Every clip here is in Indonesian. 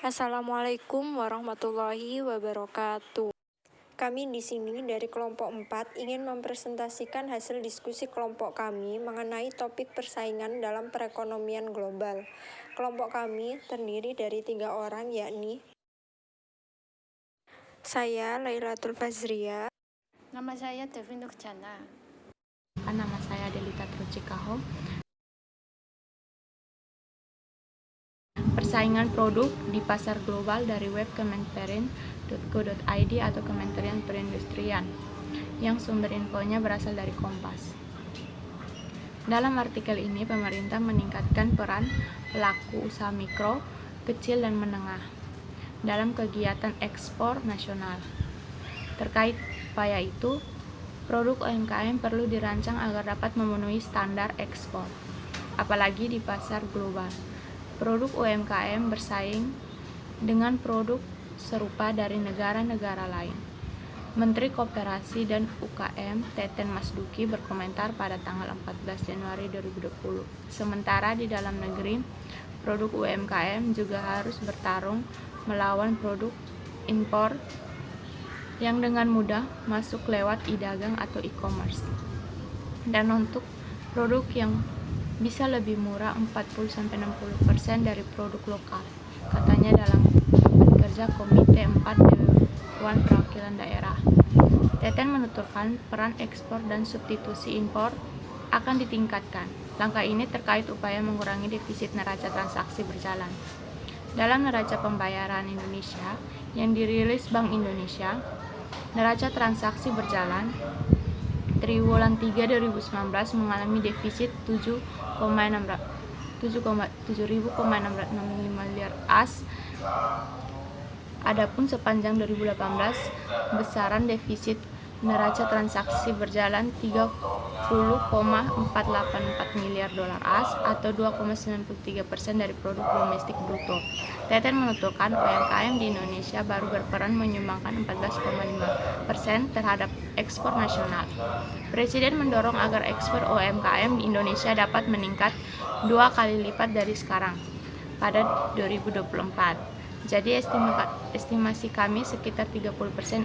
Assalamualaikum warahmatullahi wabarakatuh. Kami di sini dari kelompok 4 ingin mempresentasikan hasil diskusi kelompok kami mengenai topik persaingan dalam perekonomian global. Kelompok kami terdiri dari 3 orang, yakni saya, Lailatul Fazria. Nama saya Devin Nurjana. Nama saya Delita Trucikaho. Persaingan produk di pasar global dari web kemenperin.go.id atau Kementerian Perindustrian, yang sumber infonya berasal dari Kompas. Dalam artikel ini, pemerintah meningkatkan peran pelaku usaha mikro, kecil, dan menengah dalam kegiatan ekspor nasional. Terkait upaya itu, produk UMKM perlu dirancang agar dapat memenuhi standar ekspor, apalagi di pasar global. Produk UMKM bersaing dengan produk serupa dari negara-negara lain. Menteri Koperasi dan UKM Teten Masduki berkomentar pada tanggal 14 Januari 2020. Sementara di dalam negeri, produk UMKM juga harus bertarung melawan produk impor yang dengan mudah masuk lewat e-dagang atau e-commerce. Dan untuk produk yang bisa lebih murah 40-60% dari produk lokal, katanya dalam rapat kerja Komite 4 Dewan Perwakilan Daerah. Teten menuturkan peran ekspor dan substitusi impor akan ditingkatkan. Langkah ini terkait upaya mengurangi defisit neraca transaksi berjalan. Dalam neraca pembayaran Indonesia yang dirilis Bank Indonesia, neraca transaksi berjalan triwulan 3 2019 mengalami defisit 7.665 miliar AS. Adapun sepanjang 2018, besaran defisit neraca transaksi berjalan 30,484 miliar dolar AS atau 2,93% dari produk domestik bruto. Teten menuturkan UMKM di Indonesia baru berperan menyumbangkan 14,5% terhadap ekspor nasional. Presiden mendorong agar ekspor UMKM di Indonesia dapat meningkat 2 kali lipat dari sekarang pada 2024. Jadi estimasi kami sekitar 30%,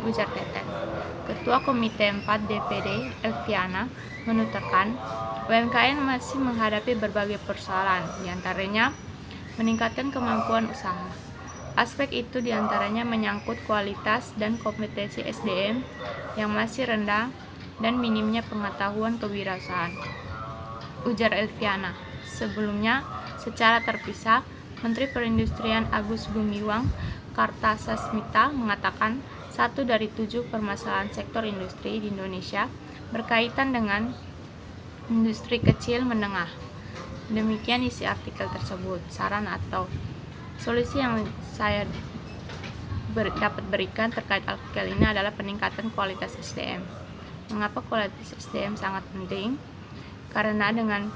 ujar Teten. Ketua Komite 4 DPD Elviana menuturkan UMKM masih menghadapi berbagai persoalan, diantaranya meningkatkan kemampuan usaha. Aspek itu diantaranya menyangkut kualitas dan kompetensi SDM yang masih rendah dan minimnya pengetahuan kewirausahaan, ujar Elviana. Sebelumnya, secara terpisah, Menteri Perindustrian Agus Gumiwang Kartasasmita mengatakan 1 dari 7 permasalahan sektor industri di Indonesia berkaitan dengan industri kecil menengah. Demikian isi artikel tersebut. Saran atau solusi yang saya dapat berikan terkait artikel ini adalah peningkatan kualitas SDM. Mengapa kualitas SDM sangat penting? Karena dengan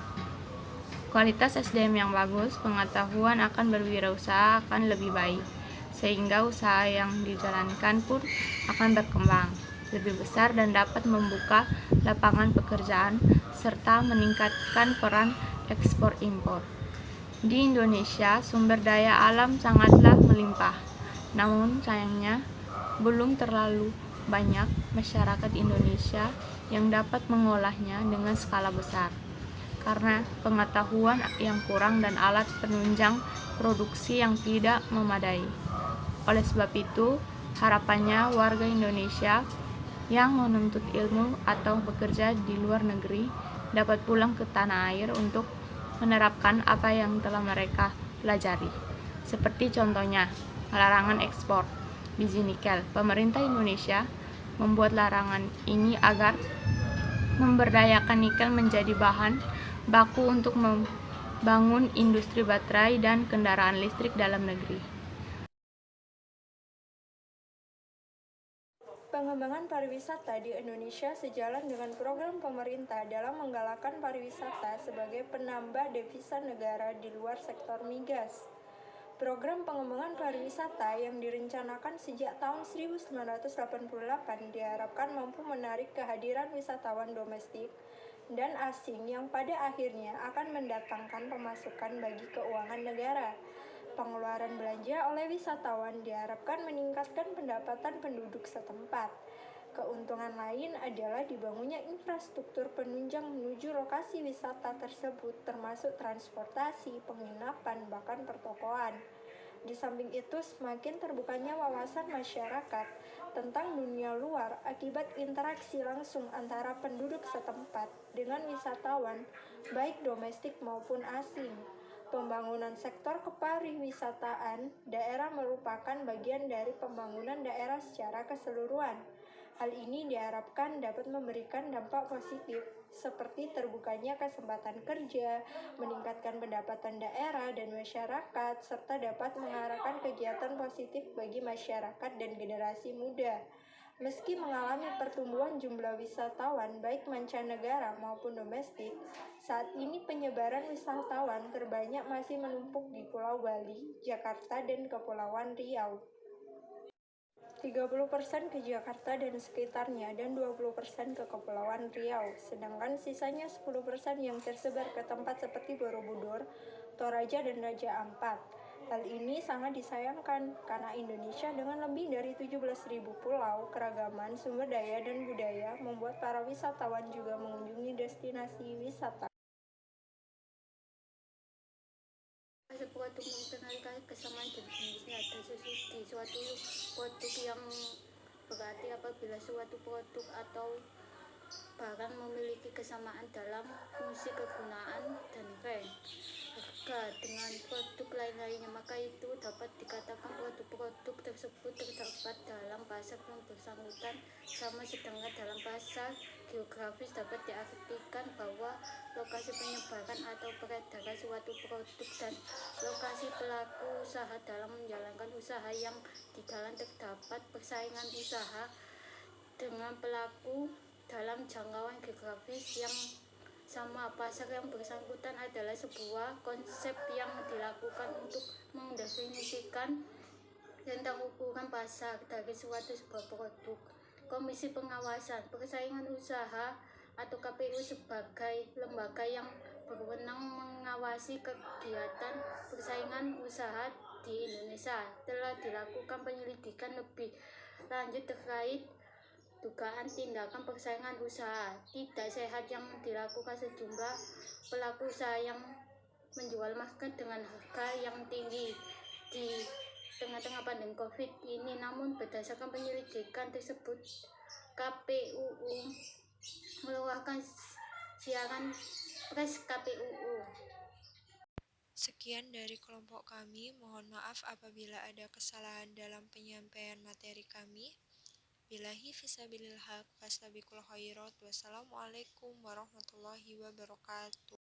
kualitas SDM yang bagus, pengetahuan akan berwirausaha akan lebih baik, sehingga usaha yang dijalankan pun akan berkembang lebih besar dan dapat membuka lapangan pekerjaan serta meningkatkan peran ekspor impor. Di Indonesia, sumber daya alam sangatlah melimpah, namun sayangnya belum terlalu banyak masyarakat Indonesia yang dapat mengolahnya dengan skala besar karena pengetahuan yang kurang dan alat penunjang produksi yang tidak memadai. Oleh sebab itu, harapannya warga Indonesia yang menuntut ilmu atau bekerja di luar negeri dapat pulang ke tanah air untuk menerapkan apa yang telah mereka pelajari. Seperti contohnya, larangan ekspor biji nikel. Pemerintah Indonesia membuat larangan ini agar memberdayakan nikel menjadi bahan baku untuk membangun industri baterai dan kendaraan listrik dalam negeri. Pengembangan pariwisata di Indonesia sejalan dengan program pemerintah dalam menggalakkan pariwisata sebagai penambah devisa negara di luar sektor migas. Program pengembangan pariwisata yang direncanakan sejak tahun 1988 diharapkan mampu menarik kehadiran wisatawan domestik dan asing yang pada akhirnya akan mendatangkan pemasukan bagi keuangan negara. Pengeluaran belanja oleh wisatawan diharapkan meningkatkan pendapatan penduduk setempat. Keuntungan lain adalah dibangunnya infrastruktur penunjang menuju lokasi wisata tersebut, termasuk transportasi, penginapan, bahkan pertokoan. Di samping itu, semakin terbukanya wawasan masyarakat tentang dunia luar akibat interaksi langsung antara penduduk setempat dengan wisatawan, baik domestik maupun asing. Pembangunan sektor kepariwisataan daerah merupakan bagian dari pembangunan daerah secara keseluruhan. Hal ini diharapkan dapat memberikan dampak positif, seperti terbukanya kesempatan kerja, meningkatkan pendapatan daerah dan masyarakat, serta dapat mengarahkan kegiatan positif bagi masyarakat dan generasi muda. Meski mengalami pertumbuhan jumlah wisatawan baik mancanegara maupun domestik, saat ini penyebaran wisatawan terbanyak masih menumpuk di Pulau Bali, Jakarta, dan Kepulauan Riau. 30% ke Jakarta dan sekitarnya dan 20% ke Kepulauan Riau, sedangkan sisanya 10% yang tersebar ke tempat seperti Borobudur, Toraja, dan Raja Ampat. Hal ini sangat disayangkan karena Indonesia dengan lebih dari 17.000 pulau, keragaman sumber daya dan budaya membuat para wisatawan juga mengunjungi destinasi wisata. Produk memperkenalkan kesamaan jenisnya di suatu produk yang berarti apabila suatu produk atau barang memiliki kesamaan dalam fungsi kegunaan dan harga dengan produk lain-lainnya, maka itu dapat dikatakan produk-produk tersebut terdapat dalam pasar yang bersangkutan sama, sedangkan dalam pasar geografis dapat diartikan bahwa lokasi penyebaran atau peredaran suatu produk dan lokasi pelaku usaha dalam menjalankan usaha yang di dalam terdapat persaingan usaha dengan pelaku dalam jangkauan geografis yang sama. Pasar yang bersangkutan adalah sebuah konsep yang dilakukan untuk mendefinisikan tentang ukuran pasar dari sebuah produk. Komisi Pengawasan Persaingan Usaha atau KPU sebagai lembaga yang berwenang mengawasi kegiatan persaingan usaha di Indonesia telah dilakukan penyelidikan lebih lanjut terkait dugaan tindakan persaingan usaha tidak sehat yang dilakukan sejumlah pelaku usaha yang menjual masker dengan harga yang tinggi di tengah-tengah pandemi COVID ini. Namun berdasarkan penyelidikan tersebut, KPUU mengeluarkan siaran pers KPUU. Sekian dari kelompok kami, mohon maaf apabila ada kesalahan dalam penyampaian materi kami. Billahi fisabilil haq, fastabiqul khairat. Wassalamualaikum warahmatullahi wabarakatuh.